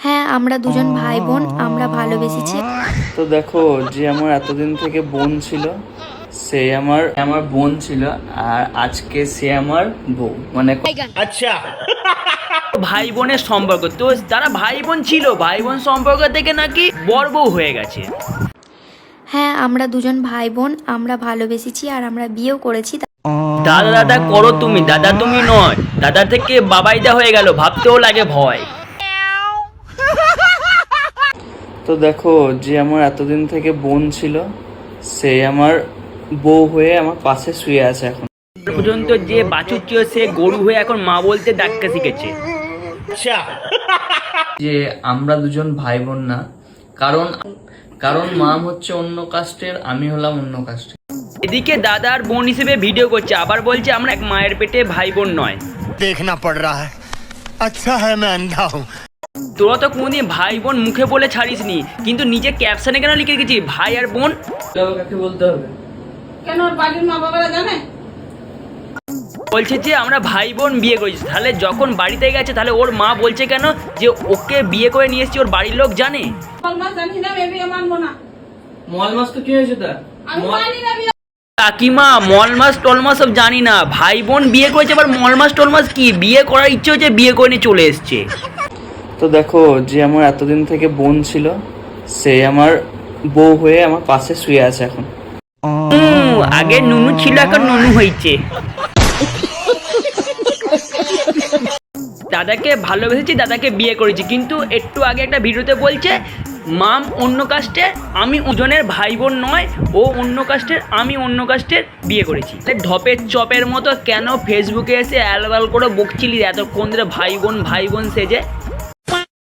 হ্যাঁ, আমরা দুজন ভাই বোন, আমরা ভালোবেসেছি। তো দেখো, যে আমার এতদিন থেকে বোন ছিল সে আমার বোন ছিল, আর আজকে সে আমার বউ, মানে আচ্ছা ভাই বোনের সম্পর্ক তো, তারা ভাই বোন ছিল, ভাই বোন সম্পর্ক থেকে নাকি বর বউ হয়ে গেছে। হ্যাঁ, আমরা দুজন ভাই বোন, আমরা ভালোবেসেছি আর আমরা বিয়েও করেছি। দাদা দাদা করো তুমি, দাদা তুমি নয়, দাদা থেকে বাবাইদা হয়ে গেল, ভাবতেও লাগে ভয়। তো দেখো, যে আমার এতদিন থেকে বোন ছিল সে আমার বউ হয়ে আমার পাশে শুয়ে আছে এখন পর্যন্ত যে বাছুর ছিল সে গরু হয়ে এখন মা বলতে ডাক্কা শিখেছে। যে আমরা দুজন ভাই বোন না, কারণ কারণ মা হচ্ছে অন্য কাস্টের, আমি হলাম অন্য কাস্টের। এদিকে দাদার বোন হিসেবে ভিডিও করছে, আবার বলছে আমরা এক মায়ের পেটে ভাই বোন নয়। देखना पड़ रहा है अच्छा है मैं अंधा हूँ। তোরা তো কোনদিন ভাই বোন মুখে বলে ছাড়িসনি, কিন্তু নিজে ক্যাপশনে কেন লিখে রেখেছি ভাই আর বোন? কাকে বলতে হবে? কেন ওর বাড়ির মা বাবারা জানে? বলছে যে আমরা ভাই বোন বিয়ে করেছি, তাহলে যখন বাড়িতে গেছে তাহলে ওর মা বলছে কেন যে ওকে বিয়ে করে নিয়ে এসেছি, ওর বাড়ির লোক জানে? মাছ জানি না, আমি বিয়ে মানবো না। মল মাস তো কি হয়েছে তা? আমি মানি না বিয়ে। কাকিমা মল মাস টল মাস সব জানি না, ভাই বোন বিয়ে করেছে, আবার মল মাস টল মাস কি? বিয়ে করার ইচ্ছে হচ্ছে, বিয়ে করে নিয়ে চলে এসছে। তো দেখো, যে আমার এতদিন থেকে বোন ছিল সে আমার বউ হয়ে আমার পাশে শুয়ে আছে এখন। আগে নুনু ছিল, এখন নুনু হয়েছে। দাদাকে ভালোবেসেছি, দাদাকে বিয়ে করেছি, কিন্তু একটু আগে একটা ভিডিওতে বলছে মাম অন্য কাস্টের, আমি ওজনের ভাই বোন নয়, ও অন্য কাস্টের, আমি অন্য কাস্টের বিয়ে করেছি। ঢপের চপের মতো কেন ফেসবুকে এসে অ্যালবাল করে বকছিলি এতক্ষণ ধরে ভাই বোন সেজে?